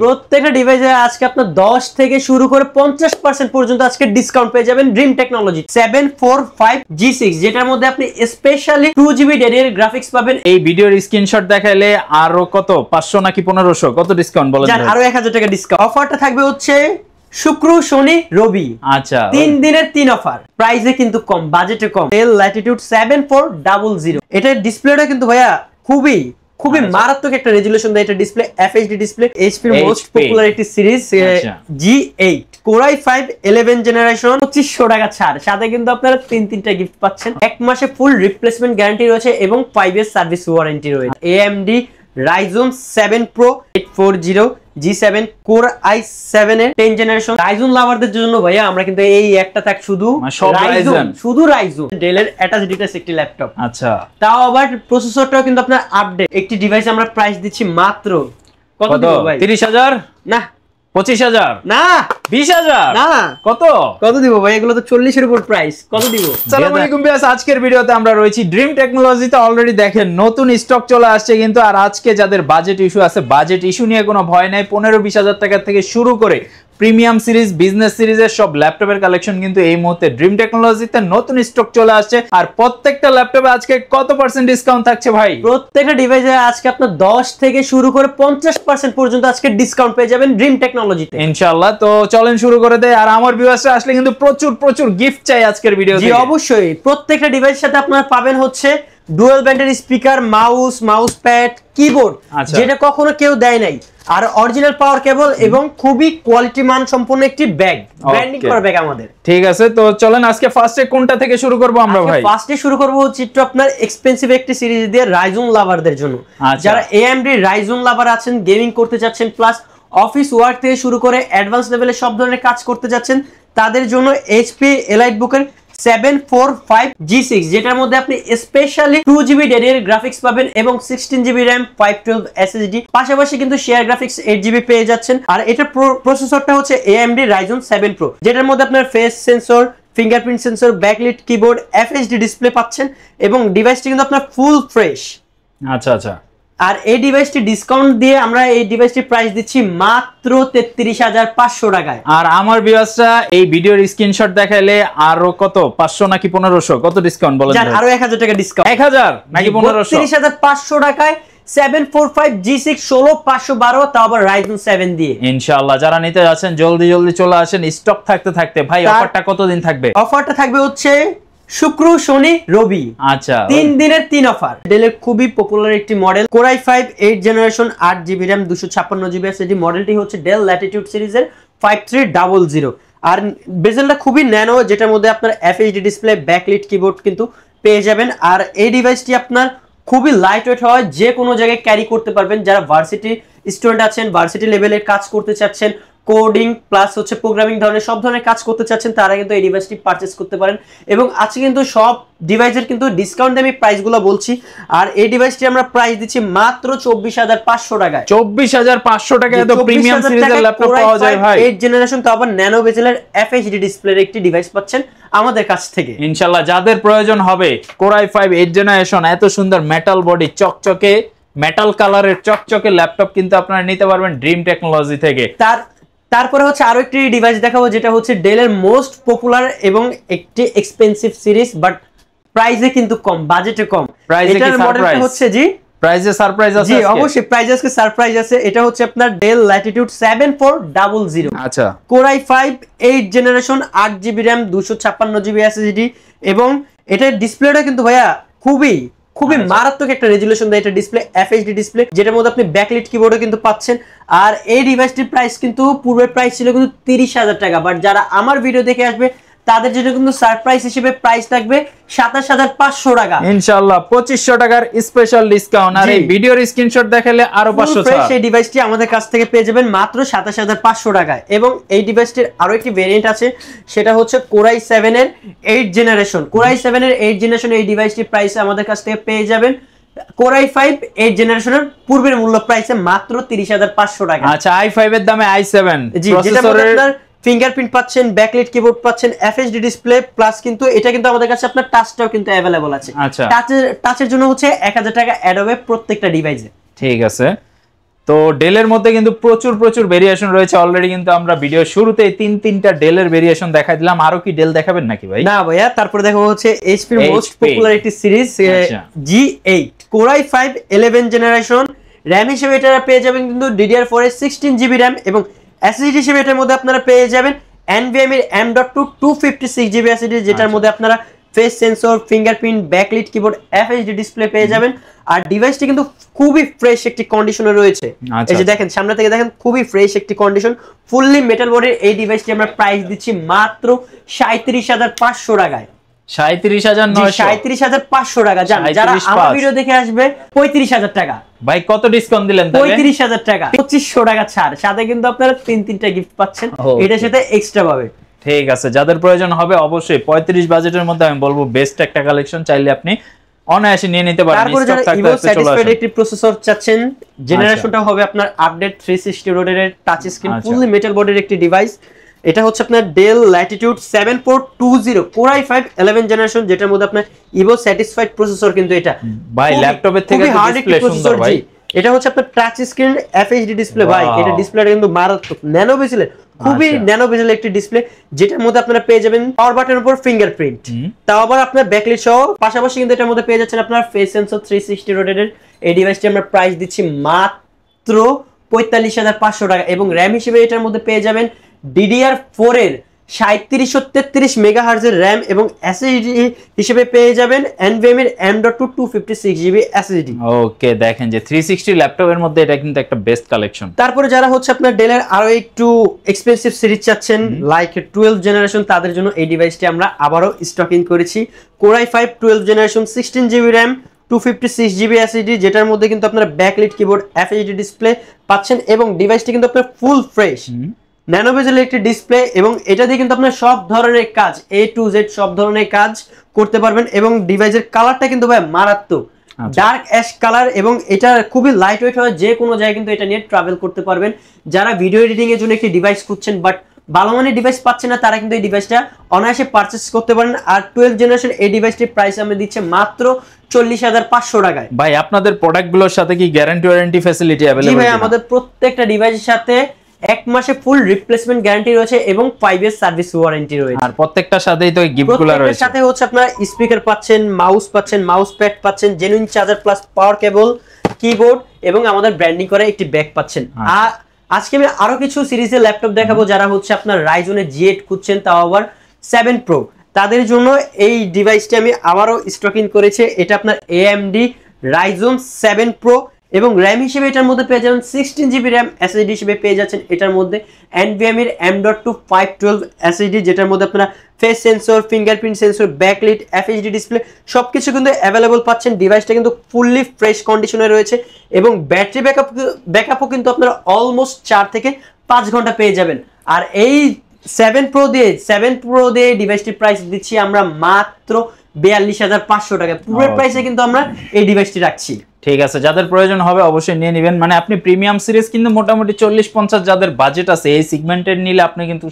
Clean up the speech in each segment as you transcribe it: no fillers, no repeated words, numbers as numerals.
প্রত্যেকটা ডিভাইসে আজকে আপনার 10 থেকে শুরু করে 50% পর্যন্ত আজকে ডিসকাউন্ট পেয়ে যাবেন ড্রিম টেকনোলজি 745G6, যেটার মধ্যে আপনি স্পেশালি 2GB ডেডিকেটেড গ্রাফিক্স পাবেন। এই ভিডিওর স্ক্রিনশট দেখাইলে আরো কত 500 নাকি 1500 কত ডিসকাউন্ট বলেন? আরো 1000 টাকা ডিসকাউন্ট। অফারটা থাকবে হচ্ছে শুক্র, শনি, রবি। আচ্ছা, 3 দিনের 3 অফার। প্রাইসে কিন্তু কম, বাজেটে কম। Dell Latitude 7400, এটার ডিসপ্লেটা কিন্তু ভাইয়া খুবই মারাত্মক একটা রেজুলেশন দেয়। এটা ডিসপ্লে FHD ডিসপ্লে, HP এর মোস্ট পপুলার একটি series G8 Core i5 11 generation. 2500 টাকা ছাড়, সাথে কিন্তু আপনারা 3টা গিফট পাচ্ছেন। 1 মাসে ফুল রিপ্লেসমেন্ট গ্যারান্টি রয়েছে এবং 5 ইয়ার সার্ভিস ওয়ারেন্টি রয়েছে। AMD Ryzen 7 Pro 840G7 Core i7 এর 10 জেনারেশন। Ryzen লাভারদের জন্য ভাইয়া আমরা কিন্তু এই একটা থাক শুধু Ryzen Dell এর অ্যাটাচড একটি ল্যাপটপ। আচ্ছা, তাও আবার প্রসেসরটাও কিন্তু আপনার আপডেট। একটি ডিভাইস আমরা প্রাইস দিচ্ছি মাত্র কত দিব ভাই? 30000 না, 25000 না, 20000 না, কত দিব ভাই? এগুলো তো 40 এর উপর প্রাইস। কত দিব? আসসালামু আলাইকুম ভিউয়ার্স, আজকের ভিডিওতে আমরা রয়েছি ড্রিম টেকনোলজিতে। অলরেডি দেখেন নতুন স্টক চলে আসছে কিন্তু। আর আজকে যাদের বাজেট ইস্যু আছে, বাজেট ইস্যু নিয়ে কোনো ভয় নাই। 15-20 টাকা থেকে শুরু করে প্রিমিয়াম সিরিজ, বিজনেস সিরিজের সব ল্যাপটপের কালেকশন কিন্তু এই মুহূর্তে ড্রিম টেকনোলজিতে নতুন স্টক চলে আসছে। আর প্রত্যেকটা ল্যাপটপে আজকে কত % ডিসকাউন্ট থাকছে ভাই? প্রত্যেকটা ডিভাইসে আজকে আপনার 10 থেকে শুরু করে 50% পর্যন্ত আজকে ডিসকাউন্ট পেয়ে যাবেন ড্রিম টেকনোলজিতে ইনশাআল্লাহ। তো চলেন শুরু করে দেই। আর আমার ভিউয়ার্সরা আসলে কিন্তু প্রচুর গিফট চাই আজকের ভিডিওতে। জি অবশ্যই। প্রত্যেকটা ডিভাইসের সাথে আপনারা পাবেন হচ্ছে ডুয়াল ব্যান্ডের স্পিকার, মাউস প্যাড, কিবোর্ড, যেটা কখনো কেউ দেয় নাই। আর অরিজিনাল পাওয়ার কেবল এবং খুবই কোয়ালিটি মান সম্পন্ন একটি ব্যাগ, ব্র্যান্ডিং করা ব্যাগ আমাদের। ঠিক আছে, তো চলেন আজকে ফার্স্টে কোনটা থেকে শুরু করব আমরা ভাই? ফার্স্টে শুরু করব হচ্ছে একটু আপনার এক্সপেন্সিভ একটি সিরিজ দিয়ে Ryzen লাভারদের জন্য। যারা AMD Ryzen লাভার আছেন, গেমিং করতে যাচ্ছেন, প্লাস অফিস ওয়ার্ক থেকে শুরু করে অ্যাডভান্স লেভেলের সব ধরনের কাজ করতে যাচ্ছেন, তাদের জন্য HP EliteBook 745G6, যেটার মধ্যে আপনি স্পেশালি 2GB ডেডিকেটেড গ্রাফিক্স পাবেন এবং 16GB RAM 512 SSD, পাশাপাশি কিন্তু শেয়ার গ্রাফিক্স 8GB পেয়ে যাচ্ছেন। আর এটার প্রসেসরটা হচ্ছে AMD Ryzen 7 Pro, যেটার মধ্যে আপনার face sensor, fingerprint sensor, backlit keyboard, FHD display পাচ্ছেন এবং ডিভাইসটি কিন্তু আপনার ফুল ফ্রেশ। আচ্ছা। আর এই ডিভাইসটি ডিসকাউন্ট দিয়ে আমরা এই ডিভাইসটি প্রাইস দিচ্ছি মাত্র 33500 টাকায়। আর আমার ভিউয়ার্সরা এই ভিডিওর স্ক্রিনশট দেখাইলে আরো কত 500 নাকি 1500 কত ডিসকাউন্ট বলেন? আরো 1000 টাকা ডিসকাউন্ট। 1000 নাকি 1500? 33500 টাকায় 745G6 16512, তাও আবার Ryzen 7 দিয়ে। ইনশাআল্লাহ যারা নিতে যাচ্ছেন জলদি চলে আসেন, স্টক থাকতে। ভাই অফারটা কতদিন থাকবে? অফারটা থাকবে হচ্ছে শুক্র, শনি, রবি। আচ্ছা, 3 দিনের 3 অফার। ডেলের খুবই পপুলার একটি model Core i5 8 generation 8GB RAM 256GB SSD। মডেলটি হচ্ছে Dell Latitude সিরিজের 5300। আর বেজেলটা খুবই ন্যানো, যেটার মধ্যে আপনার FHD ডিসপ্লে, ব্যাকলিট কিবোর্ড কিন্তু পেয়ে যাবেন। আর এই ডিভাইসটি আপনার খুবই লাইট ওয়েট হয়, যে কোনো জায়গায় ক্যারি করতে পারবেন। যারা ভার্সিটি স্টুডেন্ট আছেন, ভার্সিটি লেভেলের কাজ করতে চাচ্ছেন, কোডিং প্লাস হচ্ছে প্রোগ্রামিং ধরনের সব ধরনের কাজ করতে চাচ্ছেন, তারা কিন্তু এই ডিভাইসটি পারচেজ করতে পারেন। এবং আজকে কিন্তু সব ডিভাইসের কিন্তু ডিসকাউন্ট আমি প্রাইসগুলো বলছি। আর এই ডিভাইসটি আমরা প্রাইস দিচ্ছি মাত্র 24500 টাকায়। 24500 টাকায় এত প্রিমিয়াম সিরিজের ল্যাপটপ পাওয়া যায় ভাই। 8 জেনারেশন, তো আবার ন্যানো বেজেলের FHD ডিসপ্লের একটি ডিভাইস পাচ্ছেন আমাদের কাছ থেকে। ইনশাআল্লাহ যাদের প্রয়োজন হবে Core i5 8 জেনারেশন, এত সুন্দর মেটাল বডি, চকচকে মেটাল কালারের চকচকে ল্যাপটপ কিন্তু আপনারা নিতে পারবেন ড্রিম টেকনোলজি থেকে। তারপরে হচ্ছে আরো একটি ডিভাইস দেখাবো, যেটা হচ্ছে ডেলের মোস্ট পপুলার এবং একটি এক্সপেন্সিভ সিরিজ, বাট প্রাইসে কিন্তু কম, বাজেটে কম। এটার মডেলটা হচ্ছে প্রাইসে সারপ্রাইজ আছে। জি অবশ্যই প্রাইস আজকে সারপ্রাইজ আছে। এটা হচ্ছে আপনার Dell Latitude 7400। আচ্ছা, Core i5 8 generation 8GB RAM 256GB SSD এবং এটার ডিসপ্লেটা কিন্তু ভাইয়া খুবই মারাত্মক একটা রেজুলেশন দেয়। এটা ডিসপ্লে FHD ডিসপ্লে, যেটার মধ্যে আপনি ব্যাকলিট কিবোর্ডও কিন্তু পাচ্ছেন। আর এই ডিভাইসটির প্রাইস কিন্তু পূর্বের প্রাইস ছিল কিন্তু 30000 টাকা, বাট যারা আমার ভিডিও দেখে আসবে তাদের জন্য কিন্তু সারপ্রাইজ হিসেবে প্রাইস থাকবে 27500 টাকা ইনশাআল্লাহ। 2500 টাকার স্পেশাল ডিসকাউন্ট। আর এই ভিডিওর স্ক্রিনশট দেখালে আরো 500 টাকা। এই ডিভাইসটি আমাদের কাছ থেকে পেয়ে যাবেন মাত্র 27500 টাকায়। এবং এই ডিভাইসটির আরো একটি ভেরিয়েন্ট আছে, সেটা হচ্ছে Core i7 এর 8 জেনারেশন। Core i7 এর 8 জেনারেশন এই ডিভাইসটির প্রাইস আমাদের কাছ থেকে পেয়ে যাবেন Core i5 8 জেনারেশনের পূর্বের মূল্য প্রাইসে মাত্র 30500 টাকা। আচ্ছা, i5 এর দামে i7 প্রসেসরের ফিঙ্গারপ্রিন্ট পাচ্ছেন, ব্যাকলাইট কিবোর্ড পাচ্ছেন, FHD ডিসপ্লে, প্লাস কিন্তু এটা কিন্তু আমাদের কাছে আপনার টাচটাও কিন্তু अवेलेबल আছে। টাচের জন্য হচ্ছে 1000 টাকা অ্যাড হবে প্রত্যেকটা ডিভাইসে। ঠিক আছে, তো ডেলের মধ্যে কিন্তু প্রচুর ভেরিয়েশন রয়েছে। অলরেডি কিন্তু আমরা ভিডিও শুরুতেই তিনটা ডেলের ভেরিয়েশন দেখাই দিলাম। আরো কি ডেল দেখাবেন নাকি ভাই? না ভাইয়া, তারপরে দেখো হচ্ছে HP এর মোস্ট পপুলার একটি series G8 Core i5 11 generation. RAM হিসেবে এটা পেয়ে যাবেন কিন্তু DDR4 এর 16GB র‍্যাম এবং SSD হিসেবে এটার মধ্যে আপনারা পেয়ে যাবেন NVMe এর M.2 256GB SSD, যেটার মধ্যে আপনারা face sensor, fingerprint, backlit keyboard, FHD display পেয়ে যাবেন। আর ডিভাইসটি কিন্তু খুবই ফ্রেশ একটি কন্ডিশনে রয়েছে। এই যে দেখেন, সামনে থেকে দেখেন, খুবই ফ্রেশ একটি কন্ডিশন, ফুললি মেটাল বডির এই ডিভাইসটি আমরা প্রাইস দিচ্ছি মাত্র 37,500 টাকায়। 37,500 টাকা। যারা আমার ভিডিও দেখে আসবে 35,000 টাকা। ভাই কত ডিসকাউন্ট দিলেন তাহলে? 35,000 টাকা, 2500 টাকা ছাড়, সাথে কিন্তু আপনারা তিনটা গিফট পাচ্ছেন এটার সাথে এক্সট্রা পাবে। ঠিক আছে, যাদের প্রয়োজন হবে অবশ্যই 35 বাজেটের মধ্যে আমি বলবো বেস্ট একটা কালেকশন, চাইলে আপনি অনায়াসে নিয়ে নিতে পারেন। তারপরে যারা ইভো স্যাটিসফাইড একটি প্রসেসর চাচ্ছেন, জেনারেশনটা হবে আপনার আপডেট 360 রোডের টাচ স্ক্রিন ফুললি মেটাল বডির একটি ডিভাইস। এটা হচ্ছে আপনার del Latitude 7420 Core i5 11 generation, যেটার মধ্যে আপনার ইভো স্যাটিসফাইড প্রসেসর কিন্তু এটা ভাই ল্যাপটপের থেকে ডিসপ্লে সুন্দর ভাই। এটা হচ্ছে আপনার টাচ স্ক্রিন FHD ডিসপ্লে ভাই, এটা ডিসপ্লেটা কিন্তু মারাত্মক, ন্যানো বেজেলের, খুবই ন্যানো বেজেলের একটি ডিসপ্লে, যেটার মধ্যে আপনারা পেয়ে যাবেন পাওয়ার বাটনের উপর ফিঙ্গারপ্রিন্ট, তাও আবার আপনার ব্যাকলাইট সহ। পাশাপাশি কিন্তু এটার মধ্যে পেয়ে যাচ্ছেন আপনার ফেস সেন্সর 360 রোটেটেড। এই ডিভাইসটি আমরা প্রাইস দিচ্ছি মাত্র 45,500 টাকা এবং র‍্যাম হিসেবে এটার মধ্যে পেয়ে যাবেন DDR4 এর 3733 মেগাহার্জের র‍্যাম এবং SSD হিসেবে পেয়ে যাবেন NVMe এর M.2 256GB SSD। ওকে, দেখেন যে 360 ল্যাপটপের মধ্যে এটা কিন্তু একটা বেস্ট কালেকশন। তারপরে যারা হচ্ছে আপনার ডেলের আরো একটু এক্সপেন্সিভ সিরিজ চাচ্ছেন লাইক 12 জেনারেশন, তাদের জন্য এই ডিভাইসটি আমরা আবারও স্টকিং করেছি। Core i5 12 generation 16GB RAM 256GB SSD, যেটার মধ্যে কিন্তু আপনারা ব্যাকলিট কিবোর্ড, FHD ডিসপ্লে পাচ্ছেন এবং ডিভাইসটি কিন্তু আপনার ফুল ফ্রেশ ন্যানো বেজেলের একটি ডিসপ্লে এবং এটা দিয়ে কিন্তু আপনার সব ধরনের কাজ A to Z সব ধরনের কাজ করতে পারবেন এবং ডিভাইসের কালারটা কিন্তু ভাই মারাত্মক, ডার্ক অ্যাশ কালার এবং এটা খুবই লাইট ওয়েট হয়, যে কোনো জায়গায় কিন্তু এটা নিয়ে ট্রাভেল করতে পারবেন। যারা ভিডিও এডিটিং এর জন্য একটি ডিভাইস খুঁজছেন বাট ভালো মানের ডিভাইস পাচ্ছেন না, তারা কিন্তু এই ডিভাইসটা অনায়াসে পারচেজ করতে পারেন। আর 12 জেনারেশন এই ডিভাইসটির প্রাইস আমরা দিচ্ছে মাত্র 40,500 টাকায়। ভাই আপনাদের প্রোডাক্টগুলোর সাথে কি গ্যারান্টি ওয়ারেন্টি ফ্যাসিলিটি अवेलेबल? জি ভাই, আমাদের প্রত্যেকটা ডিভাইসের সাথে 1 মাসে ফুল রিপ্লেসমেন্ট গ্যারান্টি রয়েছে এবং 5 ইয়ার সার্ভিস ওয়ারেন্টি রয়েছে। আর প্রত্যেকটার সাথেই তো গিফটগুলো রয়েছে। প্রত্যেকটার সাথে হচ্ছে আপনারা স্পিকার পাচ্ছেন, মাউস পাচ্ছেন, মাউস প্যাড পাচ্ছেন, জেনুইন চার্জার প্লাস পাওয়ার কেবল, কিবোর্ড এবং আমাদের ব্র্যান্ডিং করা একটি ব্যাগ পাচ্ছেন। আর আজকে আমি আরো কিছু সিরিজের ল্যাপটপ দেখাবো, যারা হচ্ছে আপনার Ryzen এর G8 খুঁজছেন, তাও আবার 7 Pro, তাদের জন্য এই ডিভাইসটি আমি আবারও স্টকিং করেছি। এটা আপনার AMD Ryzen 7 Pro এবং র‍্যাম হিসেবে এটার মধ্যে পেয়ে যাবেন 16GB র‍্যাম, SSD হিসেবে পেয়ে যাচ্ছেন এটার মধ্যে NVMe এর M.2 512 SSD, যেটার মধ্যে আপনারা face sensor, fingerprint sensor, backlit, FHD display সবকিছু কিন্তু অ্যাভেলেবল পাচ্ছেন। ডিভাইসটা কিন্তু ফুললি ফ্রেশ কন্ডিশনে রয়েছে এবং ব্যাটারি ব্যাকআপও কিন্তু আপনারা অলমোস্ট 4 থেকে 5 ঘন্টা পেয়ে যাবেন। আর এই 7 Pro দিয়ে ডিভাইসটির প্রাইস দিচ্ছি আমরা মাত্র 42,500 টাকা। পুরো প্রাইসে কিন্তু আমরা এই ডিভাইসটি রাখছি। ঠিক আছে, যাদের প্রয়োজন হবে অবশ্যই নিয়ে নেবেন। মানে আপনি প্রিমিয়াম সিরিজ কিন্তু মোটামুটি 40-50 যাদের বাজেট আছে এই সেগমেন্টের নিলে আপনি কিন্তু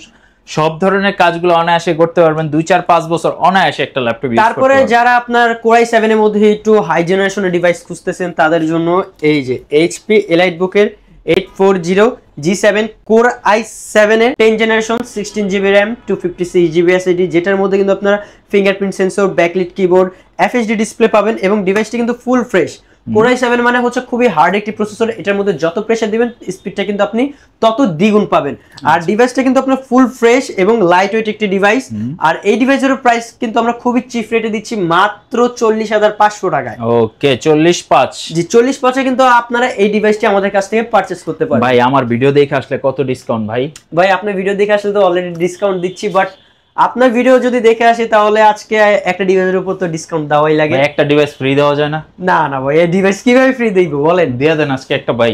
সব ধরনের কাজগুলো অনায়াসে করতে পারবেন, 2-4-5 বছর অনায়াসে একটা ল্যাপটপ ইউজ করতে পারবেন। তারপরে যারা আপনার Core i7 এর মধ্যে একটু হাই জেনারেশনের ডিভাইস খুঁজতেছেন, তাদের জন্য এই যে HP EliteBook এর 840 G7 Core i7 এর 10 generation 16GB RAM 256GB SSD, যেটার মধ্যে কিন্তু আপনারা fingerprint sensor, backlit keyboard, FHD display পাবেন এবং ডিভাইসটি কিন্তু ফুল ফ্রেশ। Core i7 মানে হচ্ছে খুবই হার্ড একটি প্রসেসর, এটার মধ্যে যত প্রেসার দিবেন স্পিডটা কিন্তু আপনি তত দ্বিগুণ পাবেন। আর ডিভাইসটা কিন্তু আপনার ফুল ফ্রেশ এবং লাইট ওয়েট একটি ডিভাইস। আর এই ডিভাইসের প্রাইস কিন্তু আমরা খুবই চিপ রেটে দিচ্ছি মাত্র 40,500 টাকায়। ওকে, 45 জি 45 এ কিন্তু আপনারা এই ডিভাইসটি আমাদের কাছ থেকে পারচেজ করতে পারেন। ভাই আমার ভিডিও দেখে আসলে কত ডিসকাউন্ট ভাই? ভাই আপনার ভিডিও দেখে আসলে তো অলরেডি ডিসকাউন্ট দিচ্ছি, বাট আপনার ভিডিও যদি দেখে আসে তাহলে আজকে একটা ডিভাইসের উপর তো ডিসকাউন্ট দেওয়াই লাগে। একটা ডিভাইস ফ্রি দেওয়া যায় না? না না ভাই, এই ডিভাইস কিভাবে ফ্রি দেব বলেন? দিয়ে দেন আজকে একটা, ভাই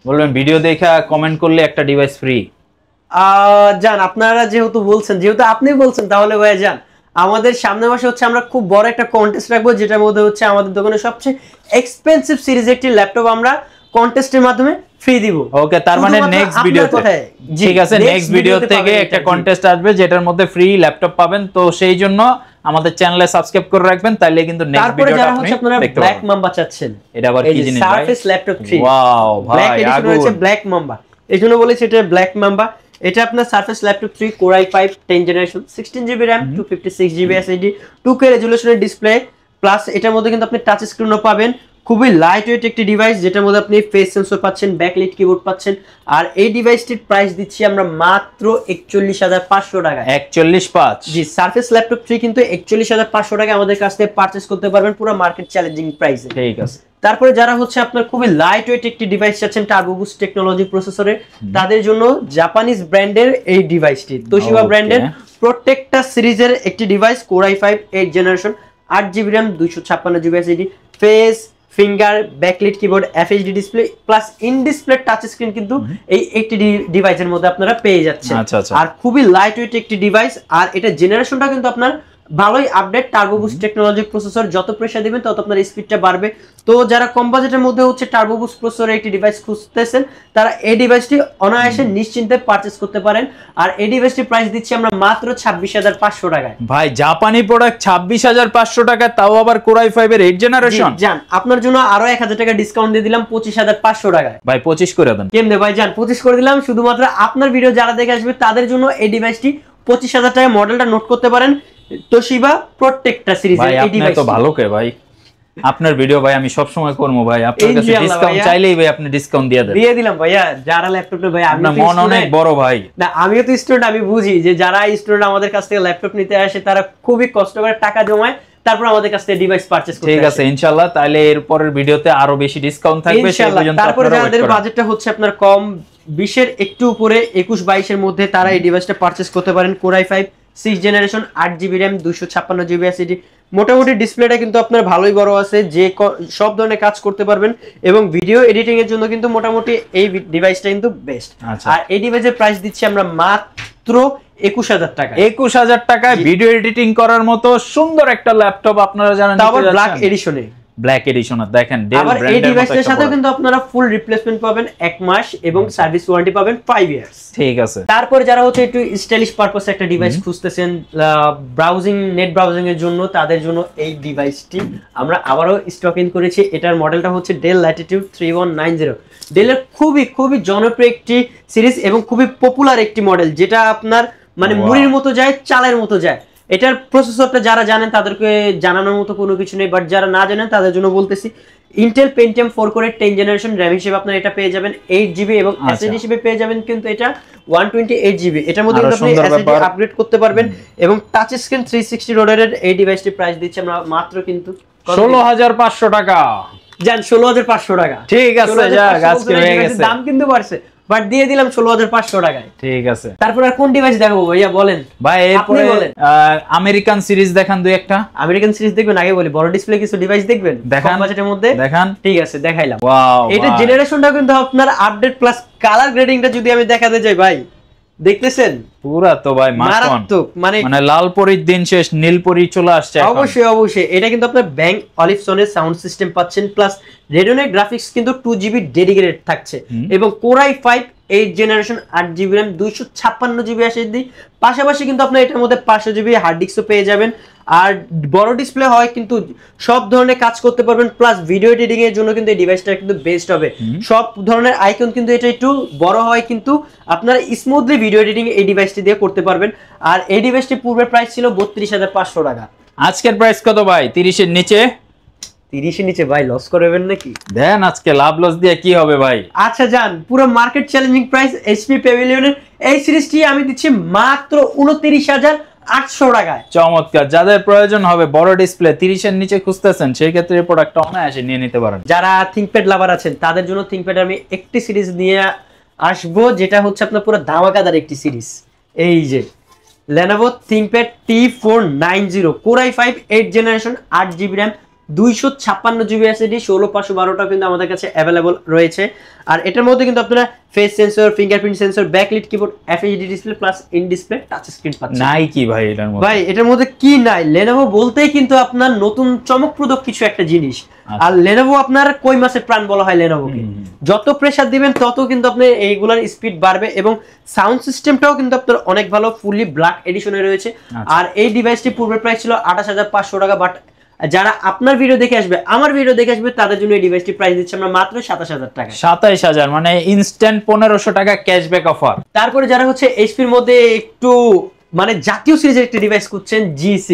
বলবেন ভিডিও দেখে কমেন্ট করলে একটা ডিভাইস ফ্রি। জান আপনারা যেহেতু আপনি বলছেন তাহলে ভাই যান, আমাদের সামনের মাসে হচ্ছে আমরা খুব বড় একটা কন্টেস্ট রাখবো, যেটার মধ্যে হচ্ছে আমাদের দোকানে সবচেয়ে এক্সপেন্সিভ সিরিজ একটি ল্যাপটপ আমরা কন্টেস্টের মাধ্যমে ফ্রি দিব। ওকে, তার মানে নেক্সট ভিডিওতে ঠিক আছে, নেক্সট ভিডিও থেকে একটা কন্টেস্ট আসবে যেটার মধ্যে ফ্রি ল্যাপটপ পাবেন, তো সেই জন্য আমাদের চ্যানেলে সাবস্ক্রাইব করে রাখবেন, তাইলে কিন্তু নেক্সট ভিডিওটা আপনি দেখতে পাবেন। ব্ল্যাক মাম্বা চাচ্ছেন, এটা আবার কি জিনিস ভাই? সারফেস ল্যাপটপ 3 ওয়াও ভাই, ব্ল্যাক এডিশন হচ্ছে ব্ল্যাক মাম্বা, এইজন্য বলেছি এটা ব্ল্যাক মাম্বা। এটা আপনার surface laptop 3 core i5 10 generation, 16GB RAM, 256GB SSD, 2K রেজোলিউশনের ডিসপ্লে, প্লাস এটার মধ্যে কিন্তু আপনি টাচ স্ক্রিনও পাবেন। খুবই লাইট ওয়েট একটি ডিভাইস, যেটার মধ্যে আপনি ফেস সেন্সর পাচ্ছেন, ব্যাকলাইট কিবোর্ড পাচ্ছেন। আর এই ডিভাইসটির প্রাইস দিচ্ছি আমরা মাত্র 41,500 টাকা। 41,500? জি, সারফেস ল্যাপটপ 3 কিন্তু 41,500 টাকা আমাদের কাছ থেকে পারচেজ করতে পারবেন পুরো মার্কেট চ্যালেঞ্জিং প্রাইসে। ঠিক আছে। তারপরে যারা হচ্ছে আপনার খুবই লাইট ওয়েট একটি ডিভাইস চাচ্ছেন টার্বো বুস্ট টেকনোলজি প্রসেসরে, তাদের জন্য জাপানিজ ব্র্যান্ডের এই ডিভাইসটি, তোশিবা ব্র্যান্ডের প্রত্যেকটা সিরিজের একটি device, core i5 8 generation, 8GB RAM, 256GB SSD, face finger backlight keyboard, FHD display plus in display touch screen কিন্তু এই একটি ডিভাইসের মধ্যে আপনারা পেয়ে যাচ্ছেন। আর খুবই লাইট ওয়েট একটি ডিভাইস, আর এটা জেনারেশনটা কিন্তু আপনার ভালোই update, turbo boost technology processor, যত প্রেসার দিবেন তত আপনার স্পিডটা বাড়বে। তো যারা কম বাজেটের মধ্যে হচ্ছে টার্বো বুস্ট প্রসেসরের একটি ডিভাইস খুঁজতেছেন, তারা এই ডিভাইসটি অনায়াসে নিশ্চিন্তে পারচেজ করতে পারেন। আর এই ডিভাইসটির প্রাইস দিচ্ছি আমরা মাত্র 26,500 টাকায়। ভাই জাপানি প্রোডাক্ট 26,500 টাকা, তাও আবার কোর i5 এর 8 জেনারেশন। জান, আপনার জন্য আরো 1,000 টাকা ডিসকাউন্ট দিয়ে দিলাম 25,500 টাকায়। ভাই 25 করে দেন। কেমনে ভাই? জান 25 করে দিলাম, শুধুমাত্র আপনার ভিডিও যারা দেখে আসবে তাদের জন্য এই ডিভাইসটি 25,000 টাকায়। মডেলটা নোট করতে পারেন, তোশিবা প্রত্যেকটা সিরিজের এই ডিভাইস। তো ভালো কে ভাই, আপনার ভিডিও ভাই আমি সব সময় করব ভাই, আপনার কাছে ডিসকাউন্ট চাইলেই ভাই আপনি ডিসকাউন্ট দিয়ে দেন। দিয়ে দিলাম ভাইয়া, যারা ল্যাপটপ নেবে ভাই, আপনার মন অনেক বড় ভাই। না, আমিও তো স্টুডেন্ট, আমি বুঝি যে যারা স্টুডেন্ট আমাদের কাছ থেকে ল্যাপটপ নিতে আসে তারা খুবই কষ্ট করে টাকা জমায়, তারপর আমাদের কাছ থেকে ডিভাইস পারচেজ করতে। ঠিক আছে, ইনশাআল্লাহ তাহলে এর পরের ভিডিওতে আরো বেশি ডিসকাউন্ট থাকবে সেই পর্যন্ত। তারপর যাদের বাজেটটা হচ্ছে আপনার কম 20 এর একটু উপরে, 21-22 এর মধ্যে, তারা এই ডিভাইসটা পারচেজ করতে পারেন। Core i5 6 generation, 8GB RAM, 256GB SSD, মোটামুটি ডিসপ্লেটা কিন্তু আপনার ভালোই বড় আছে, যে সব ধরনের কাজ করতে পারবেন, এবং ভিডিও এডিটিং এর জন্য কিন্তু মোটামুটি এই ডিভাইসটা কিন্তু বেস্ট। আর এই ডিভাইসের প্রাইস দিচ্ছি আমরা মাত্র 21,000 টাকা। 21,000 টাকায় ভিডিও এডিটিং করার মতো সুন্দর একটা ল্যাপটপ আপনারা জানেন, তাও ব্ল্যাক এডিশনে। ব্ল্যাক এডিশন দেখেন, আবার এই ডিভাইসের সাথে কিন্তু আপনারা ফুল রিপ্লেসমেন্ট পাবেন 1 মাস, এবং সার্ভিস ওয়ারেন্টি পাবেন 5 ইয়ার্স। ঠিক আছে। তারপর যারা হচ্ছে একটু স্টাইলিশ পারপাসে একটা ডিভাইস খুঁজতেছেন ব্রাউজিং, নেট ব্রাউজিং এর জন্য, তাদের জন্য এই ডিভাইসটি আমরা আবারও স্টক ইন করেছি। এটার মডেলটা হচ্ছে ডেল ল্যাটিটিউড 3190। ডেলের খুবই জনপ্রিয় একটি সিরিজ এবং খুবই পপুলার একটি মডেল, যেটা আপনার মানে মুড়ির মতো যায়, চালের মতো যায়। এটার প্রসেসরটা যারা জানেন তাদেরকে জানানোর মতো কোনো কিছু নেই, বাট যারা না জানেন তাদের জন্য বলতেছি। ইন্টেল পেন্টিয়াম 4 কোরের 10 জেনারেশন, RAM হিসেবে আপনারা এটা পেয়ে যাবেন 8GB, এবং SSD হিসেবে পেয়ে যাবেন কিন্তু এটা 128GB। এটার মধ্যে আপনি SSD আপগ্রেড করতে পারবেন, এবং টাচ স্ক্রিন 360 রোডের এই ডিভাইসটির প্রাইস দিচ্ছি আমরা মাত্র কিন্তু 16,500 টাকা। জান 16,500 টাকা। ঠিক আছে, যাক আজকে হয়ে গেছে, দাম কিন্তু বাড়ছে, বাট দিয়ে দিলাম 16,500 টাকায়। ঠিক আছে। তারপর আর কোন ডিভাইস দেখাবো ভাইয়া বলেন? ভাই এরপরে আমেরিকান সিরিজ দেখান দুই একটা। আমেরিকান সিরিজ দেখবেন? আগে বলি, বড় ডিসপ্লে কিছু ডিভাইস দেখবেন দেখান, বাজেটের মধ্যে দেখান। ঠিক আছে, দেখাইলাম। ওয়াও, এটা জেনারেশনটা কিন্তু আপনার আপডেট, প্লাস কালার গ্রেডিংটা যদি আমি দেখাতে যাই ভাই, দেখতেছেন পুরা তো ভাই মারাত্মক, মানে লাল পরীর দিন শেষ, নীল পরী চলে আসছে। অবশ্যই এটা কিন্তু আপনার ব্যাং অলিভসনের সাউন্ড সিস্টেম পাচ্ছেন, প্লাস রেডিওনেট গ্রাফিক্স কিন্তু 2GB ডেডিকেটেড থাকছে, এবং core i5 8 generation, 8GB RAM, 256GB SSD, পাশাপাশি কিন্তু আপনার এটার মধ্যে 500GB হার্ড ডিস্কও পেয়ে যাবেন। আর বড় ডিসপ্লে হয় কিন্তু সব ধরনের কাজ করতে পারবেন, প্লাস ভিডিও এডিটিং এর জন্য কিন্তু এই ডিভাইসটা কিন্তু বেস্ট হবে। সব ধরনের আইকন কিন্তু এটা একটু বড় হয়, কিন্তু আপনারা স্মুথলি ভিডিও এডিটিং এই ডিভাইসটি দিয়ে করতে পারবেন। আর এই ডিভাইসটি পূর্বের প্রাইস ছিল 32,500 টাকা। আজকের প্রাইস কত ভাই? 30 এর নিচে? 30 এর নিচে ভাই লস করবেন নাকি? দেন আজকে লাভ লস দিয়ে কি হবে ভাই? আচ্ছা যান, পুরো মার্কেট চ্যালেঞ্জিং প্রাইস এইচপি প্যাভিলিয়নের এই সিরিজটি আমি দিচ্ছি মাত্র 29,800 টাকায়। চমৎকার। যাদের প্রয়োজন হবে বড় ডিসপ্লে 30 এর নিচে খুঁজতেছেন, সেই ক্ষেত্রে এই প্রোডাক্টটা অনায়াসে নিয়ে নিতে পারেন। যারা থিংকপ্যাড লাভার আছেন তাদের জন্য থিংকপ্যাড আমি একটি সিরিজ নিয়ে আসবো, যেটা হচ্ছে আপনার পুরো ধামাকাদার একটি সিরিজ। এই যে Lenovo ThinkPad T490 Core i5 8 generation, 8GB RAM, 256 GB SSD 16512টা কিন্তু আমাদের কাছে অ্যাভেলেবল রয়েছে। আর এটার মধ্যে কিন্তু আপনারা face sensor, fingerprint sensor, backlit keyboard, FHD display plus in display touch screen পাচ্ছেন। নাই কি ভাই এটার মধ্যে? ভাই এটার মধ্যে কি নাই? Lenovo বলতেই কিন্তু আপনার নতুন চমকপ্রদ কিছু একটা জিনিস। আর Lenovo আপনার কই মাসের প্রাণ বলা হয় Lenovoকে। যত প্রেসার দিবেন তত কিন্তু আপনি এইগুলার স্পিড বাড়বে এবং সাউন্ড সিস্টেমটাও কিন্তু আপনার অনেক ভালো, ফুললি ব্ল্যাক এডিশনে রয়েছে। আর এই ডিভাইসটি পূর্বের প্রাইস ছিল 28500 টাকা, বাট যারা আপনার ভিডিও দেখে আসবে, আমার ভিডিও দেখে আসবে, তাদের জন্য এই ডিভাইসটি প্রাইস দিচ্ছি আমরা মাত্র 27000 টাকা। 27000 মানে ইনস্ট্যান্ট 1500 টাকা ক্যাশব্যাক অফার। তারপরে যারা হচ্ছে এইচপির মধ্যে একটু মানে জাতীয় সিরিজের একটা ডিভাইস খুঁজছেন, G6।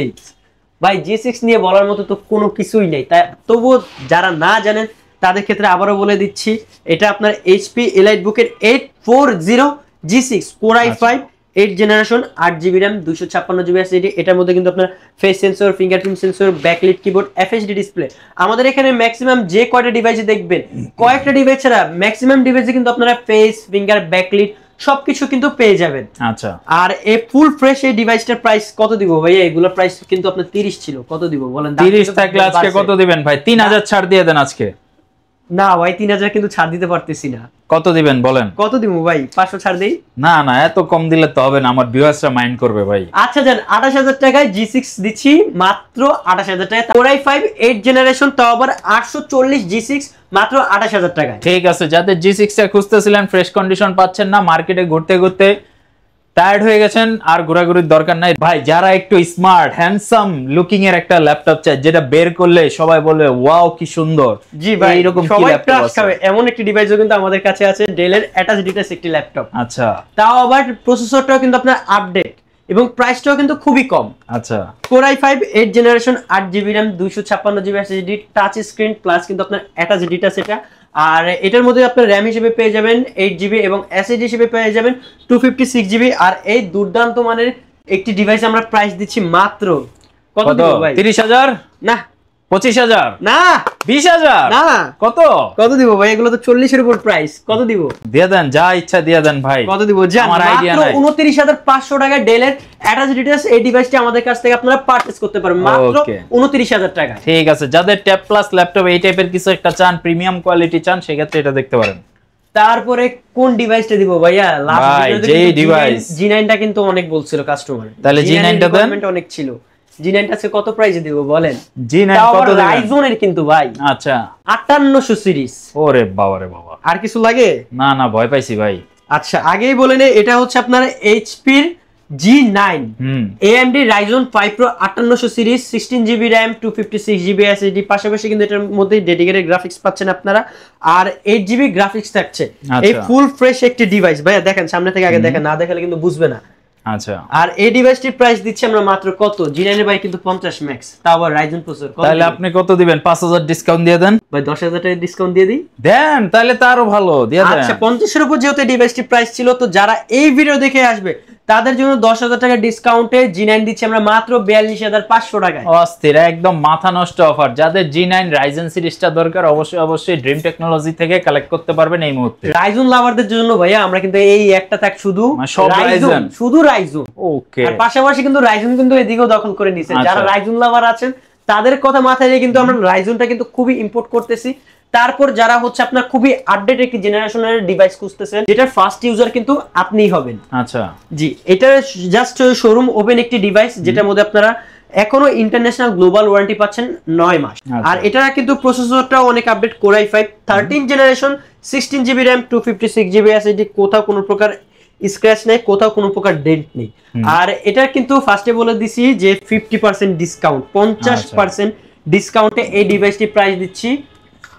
ভাই G6 নিয়ে বলার মতো তো কোনো কিছুই নেই, তাই তবুও যারা না জানেন তাদের ক্ষেত্রে আবারও বলে দিচ্ছি, এটা আপনার এইচপি এলাইটবুকের 840 G6 Core i5 8 generation 8GB RAM 256GB SSD। এটার মধ্যে কিন্তু আপনার face sensor, fingerprint sensor, backlit keyboard, FHD display. আমাদের এখানে ম্যাক্সিমাম যে কয়টা ডিভাইসে দেখবেন, কয়েকটা ডিভাইস ছাড়া ম্যাক্সিমাম ডিভাইসে কিন্তু আপনারা ফেস, ফিঙ্গার, ব্যাকলিট সবকিছু কিন্তু পেয়ে যাবেন। আচ্ছা, আর এই ফুল ফ্রেশ এই ডিভাইসটার প্রাইস কত দিব ভাইয়া? এগুলোর প্রাইস কিন্তু আপনার 30 ছিল, কত দিব বলেন? 30 থাকলে আজকে কত দিবেন ভাই? 3000 ছাড় দিয়ে দেন আজকে। না ভাই 3000 কিন্তু ছাড় দিতে পারতেছি না। কত দিবেন বলেন? কত দিব ভাই? 500 ছাড় দেই? না না, এত কম দিলে তো হবে না, আমার ভিউয়ার্সরা মাইন্ড করবে ভাই। আচ্ছা জান, 28000 টাকায় G6 দিচ্ছি, মাত্র 28000 টাকা। Core i5 8 জেনারেশন, তাও আবার 840 G6 মাত্র 28000 টাকায়। ঠিক আছে, যাদের G6 এর খুঁজতেছিলেন, ফ্রেশ কন্ডিশন পাচ্ছেন না, মার্কেটে ঘুরতে ঘুরতে টায়ার্ড হয়ে গেছেন, আর ঘোরাঘুরির দরকার নাই ভাই। যারা একটু স্মার্ট হ্যান্ডসাম লুকিং এর একটা ল্যাপটপ চায়, যেটা বের করলে সবাই বলবে ওয়াও কি সুন্দর, জি ভাই, এরকম কি সবাই ল্যাপটপ ট্রাস্ট আছে? হবে এমন একটি ডিভাইসও কিন্তু আমাদের কাছে আছে, ডেলের অ্যাটাচ ডিটাচ একটি ল্যাপটপ। আচ্ছা, তাও আবার প্রসেসরটাও কিন্তু আপনার আপডেট এবং প্রাইসটাও কিন্তু খুবই কম। আচ্ছা, Core i5 8 generation 8GB RAM 256GB SSD touch screen plus কিন্তু আপনার অ্যাটাচ ডিটাচ এটা। আর এটার মধ্যে আপনার RAM হিসেবে পেয়ে যাবেন 8GB এবং SSD হিসেবে পেয়ে যাবেন 256GB। আর এই দুর্দান্ত মানের একটি ডিভাইস আমরা প্রাইস দিচ্ছি মাত্র কত দিব ভাই? 30000 না, 25000 না, 20000 না, কত কত দিব ভাই? এগুলো তো 40 এর উপর প্রাইস, কত দিব? দিয়ে দেন, যা ইচ্ছা দিয়ে দেন ভাই। কত দিব জান? আমার আইডিয়া নাই। 29500 টাকা ডেলের অ্যাটাচ ডিটেইলস এই ডিভাইসটি আমাদের কাছ থেকে আপনারা পারচেজ করতে পারেন মাত্র 29000 টাকা। ঠিক আছে, যাদের ট্যাব প্লাস ল্যাপটপ এই টাইপের কিছু একটা চান, প্রিমিয়াম কোয়ালিটি চান, সেক্ষেত্রে এটা দেখতে পারেন। তারপরে কোন ডিভাইসটা দিব ভাইয়া? লাস্ট ভাই, ভিডিওতে যেই কিন্তু ডিভাইস G9টা কিন্তু অনেক বলছিল কাস্টমার, তাহলে G9টা দেন। কমেন্ট অনেক ছিল। G9টা আছে কত প্রাইসে দিব বলেন? G9 কত দিবেন? রাইজন এর কিন্তু ভাই, আচ্ছা 5800 সিরিজ। ওরে বাবা রে বাবা, আর কিছু লাগে? না না, ভয় পাইছি ভাই। আচ্ছা আগেই বলে নে, এটা হচ্ছে আপনার এইচপির G9 AMD Ryzen 5 Pro 5800 series, 16GB RAM 256GB SSD, পাশাপাশি কিন্তু এটার মধ্যে ডেডিকেটেড গ্রাফিক্স পাচ্ছেন আপনারা, আর 8GB গ্রাফিক্স থাকছে। এই ফুল ফ্রেশ একটি ডিভাইস ভাইয়া, দেখেন সামনে থেকে আগে দেখেন, না দেখালে কিন্তু বুঝবে না। আচ্ছা, আর এই ডিভাইসটির প্রাইস দিচ্ছি আমরা মাত্র কত? G9 এর ভাই কিন্তু 50 ম্যাক্স, তাও আবার Ryzen প্রসেসর। তাহলে আপনি কত দিবেন? 5000 ডিসকাউন্ট দিয়ে দেন ভাই, 10000 টাকা ডিসকাউন্ট দিয়ে দিই। দেন, তাহলে তো আরো ভালো, দিয়ে দেন। আচ্ছা 50 এর উপর যেহেতু ডিভাইসটির প্রাইস ছিল, তো যারা এই ভিডিও দেখে আসবে তাদের জন্য 10000 টাকা ডিসকাউন্টে G9 দিচ্ছি আমরা মাত্র 42500 টাকায়। অস্থির, একদম মাথা নষ্ট অফার। যাদের G9 Ryzen সিরিজটা দরকার, অবশ্যই ড্রিম টেকনোলজি থেকে কালেক্ট করতে পারবেন এই মুহূর্তে। Ryzen লাভারদের জন্য ভাইয়া আমরা কিন্তু এই একটা থাক শুধু Ryzen, শুধু Ryzen। ওকে, আর পাশাপাশি কিন্তু Ryzen কিন্তু এদিকেও দখল করে নিছে। যারা Ryzen লাভার আছেন তাদের কথা মাথায় রেখে কিন্তু আমরা Ryzenটা কিন্তু খুবই ইম্পোর্ট করতেছি। তারপর যারা হচ্ছে আপনার খুবই আপডেট একটি জেনারেশনের ডিভাইস খুঁজতেছেন, যেটার ফার্স্ট ইউজার কিন্তু আপনিই হবেন। আচ্ছা জি, এটা জাস্ট শোরুম ওপেন একটি ডিভাইস, যেটার মধ্যে আপনারা এখনো ইন্টারন্যাশনাল গ্লোবাল ওয়ারেন্টি পাচ্ছেন 9 মাস। আর এটা কিন্তু প্রসেসরটাও অনেক update, Core i5 13 generation 16GB RAM 256GB SSD, কোথাও কোনো প্রকার স্ক্র্যাচ নেই, কোথাও কোনো প্রকার ডেন্ট নেই। আর এটা কিন্তু ফার্স্টে বলে দিছি যে 50% ডিসকাউন্ট, 50% ডিসকাউন্টে এই ডিভাইসটি প্রাইস দিচ্ছি।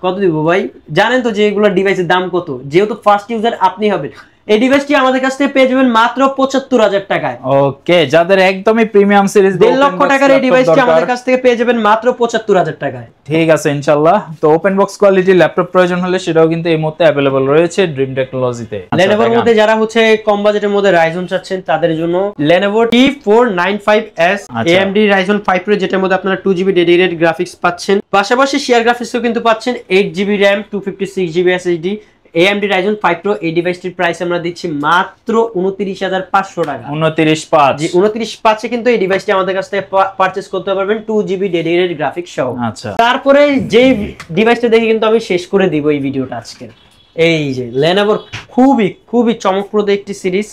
কত দিব ভাই? জানেন তো যে এগুলো ডিভাইসের দাম কত, যেহেতু ফার্স্ট ইউজার আপনি হবেন। এই ডিভাইসটি আমাদের কাছ থেকে পেয়ে যাবেন মাত্র 75000 টাকায়। ওকে, যাদের একদমই প্রিমিয়াম সিরিজ 1.5 লক্ষ টাকার এই ডিভাইসটি আমাদের কাছ থেকে পেয়ে যাবেন মাত্র 75000 টাকায়। ঠিক আছে ইনশাআল্লাহ। তো ওপেন বক্স কোয়ালিটি ল্যাপটপ প্রয়োজন হলে সেটাও কিন্তু এই মুহূর্তে अवेलेबल রয়েছে ড্রিম টেকনোলজিতে। Lenovoর মধ্যে যারা হচ্ছে কম বাজেটের মধ্যে Ryzen চাচ্ছেন তাদের জন্য Lenovo T495S AMD Ryzen 5 Pro, যেটার মধ্যে আপনারা 2GB ডেডিকেটেড গ্রাফিক্স পাচ্ছেন, পাশাপাশি শেয়ার গ্রাফিক্সও কিন্তু পাচ্ছেন, 8GB RAM 256GB SSD। AMD Ryzen 5 Pro এই ডিভাইসটির প্রাইস আমরা দিচ্ছি মাত্র 29,500 টাকা। 29,500 জি 29,500 কিন্তু এই ডিভাইসটি আমাদের কাছ থেকে পারচেজ করতে পারবেন 2GB ডেডিকেটেড গ্রাফিক্স সহ। আচ্ছা, তারপরে যে ডিভাইসটা দেখে কিন্তু আমি শেষ করে দিব এই ভিডিওটা আজকে। এই যে Lenovo খুবই চমকপ্রদ একটি সিরিজ,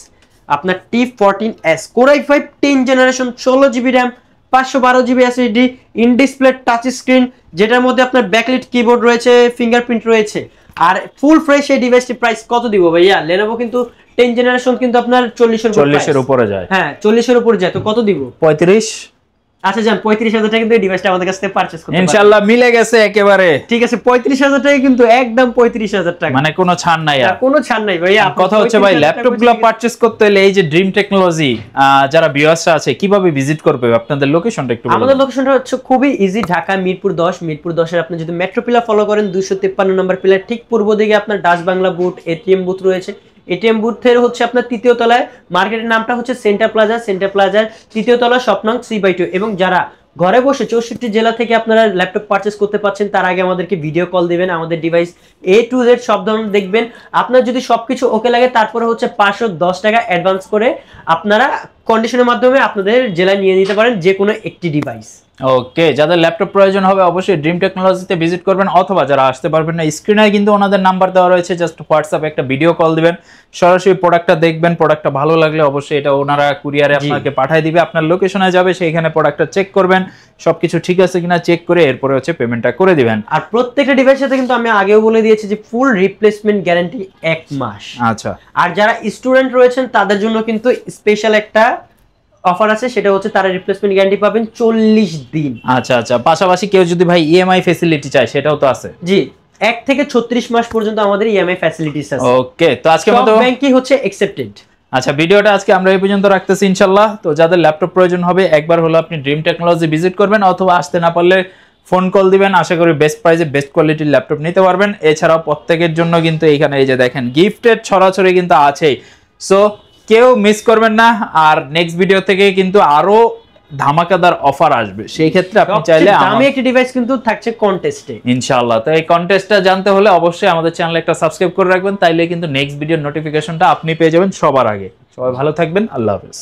আপনার T14S Core i5 10 generation 16GB RAM 512GB SSD in display touch screen, যেটার মধ্যে আপনার ব্যাকলিট কিবোর্ড রয়েছে, ফিঙ্গারপ্রিন্ট রয়েছে, আর ফুল ফ্রেশ এই ডিভাইসটির প্রাইস কত দিব ভাইয়া? Lenovo কিন্তু 10 জেনারেশন কিন্তু আপনার 40 এর উপরে যায়। হ্যাঁ 40 এর উপরে যায়, তো কত দিব? 35। আচ্ছা যান 35,000 টাকা কিন্তু এই ডিভাইসটা আমাদের কাছ থেকে পারচেজ করতে পারবেন ইনশাআল্লাহ, মিলে গেছে একেবারে। ঠিক আছে 35,000 টাকা কিন্তু একদম 35,000 টাকা, মানে কোনো ছাড় নাই আর। কোনো ছাড় নাই ভাইয়া। কথা হচ্ছে ভাই ল্যাপটপগুলো পারচেজ করতে হলে এই যে ড্রিম টেকনোলজি যারা ভিউয়ার্সরা আছে কিভাবে ভিজিট করবে, আপনাদের লোকেশনটা একটু বলুন। আমাদের লোকেশনটা হচ্ছে খুবই ইজি, ঢাকা মিরপুর 10 এর আপনি যদি মেট্রো পিলার ফলো করেন 253 নম্বর পিলার ঠিক পূর্ব দিকে আপনার Dutch Bangla booth ATM booth রয়েছে। এটিএম বুথের হচ্ছে আপনার তৃতীয় তলায়, মার্কেটের নামটা হচ্ছে সেন্টার প্লাজার তৃতীয় তলা শপ নং 3/2। এবং যারা ঘরে বসে 64 জেলা থেকে আপনারা ল্যাপটপ পারচেজ করতে পারছেন, তার আগে আমাদেরকে ভিডিও কল দিবেন, আমাদের ডিভাইস A to Z সব ধরনের দেখবেন। আপনার যদি সবকিছু ওকে লাগে তারপরে হচ্ছে 510 টাকা অ্যাডভান্স করে আপনারা কন্ডিশনের মাধ্যমে আপনাদের জেলায় নিয়ে নিতে পারেন যে কোনো একটি ডিভাইস। ওকে, যাদের ল্যাপটপ প্রয়োজন হবে অবশ্যই ড্রিম টেকনোলজিতে ভিজিট করবেন, অথবা যারা আসতে পারবেন না স্ক্রিনে কিন্তু ওনাদের নাম্বার দেওয়া রয়েছে, জাস্ট হোয়াটসঅ্যাপে একটা ভিডিও কল দিবেন, সরাসরি প্রোডাক্টটা দেখবেন, প্রোডাক্টটা ভালো লাগলে অবশ্যই এটা ওনারা কুরিয়ারে আপনাকে পাঠিয়ে দিবে, আপনার লোকেশনে যাবে, সেইখানে প্রোডাক্টটা চেক করবেন, সবকিছু ঠিক আছে কিনা চেক করে এরপরে হচ্ছে পেমেন্টটা করে দিবেন। আর প্রত্যেকটা ডিভাইসের সাথে কিন্তু আমি আগেও বলে দিয়েছি যে ফুল রিপ্লেসমেন্ট গ্যারান্টি 1 মাস। আচ্ছা, আর যারা স্টুডেন্ট রয়েছেন তাদের জন্য কিন্তু স্পেশাল একটা অফার আছে, সেটা হচ্ছে তারা রিপ্লেসমেন্ট গ্যারান্টি পাবেন 40 দিন। আচ্ছা, পাশাপাশি কেউ যদি ভাই ইএমআই ফ্যাসিলিটি চায় সেটাও তো আছে। জি 1 থেকে 36 মাস পর্যন্ত আমাদের ইএমআই ফ্যাসিলিটিস আছে। ওকে, তো আজকে মতো ব্যাংকই হচ্ছে অ্যাকসেপ্টেড। আচ্ছা, ভিডিওটা আজকে আমরা এই পর্যন্ত রাখতেছি ইনশাআল্লাহ। তো যাদের ল্যাপটপ প্রয়োজন হবে একবার হলো আপনি ড্রিম টেকনোলজি ভিজিট করবেন, অথবা আসতে না পারলে ফোন কল দিবেন, আশা করি বেস্ট প্রাইসে বেস্ট কোয়ালিটির ল্যাপটপ নিতে পারবেন। এছাড়াও প্রত্যেকের জন্য কিন্তু এইখানে এই যে দেখেন গিফটের ছড়াছড়ি কিন্তু আছেই, সো কেউ মিস করবেন না। আর নেক্সট ভিডিও থেকে কিন্তু আরো ধামাকাদার অফার আসবে, সেই ক্ষেত্রে আপনি চাইলে দামি একটি ডিভাইস কিন্তু থাকছে কন্টেস্টে ইনশাআল্লাহ। তো এই কন্টেস্টটা জানতে হলে অবশ্যই আমাদের চ্যানেলে একটা সাবস্ক্রাইব করে রাখবেন, তাইলে কিন্তু নেক্সট ভিডিওর নোটিফিকেশনটা আপনি পেয়ে যাবেন সবার আগে। সবাই ভালো থাকবেন, আল্লাহ হাফেজ।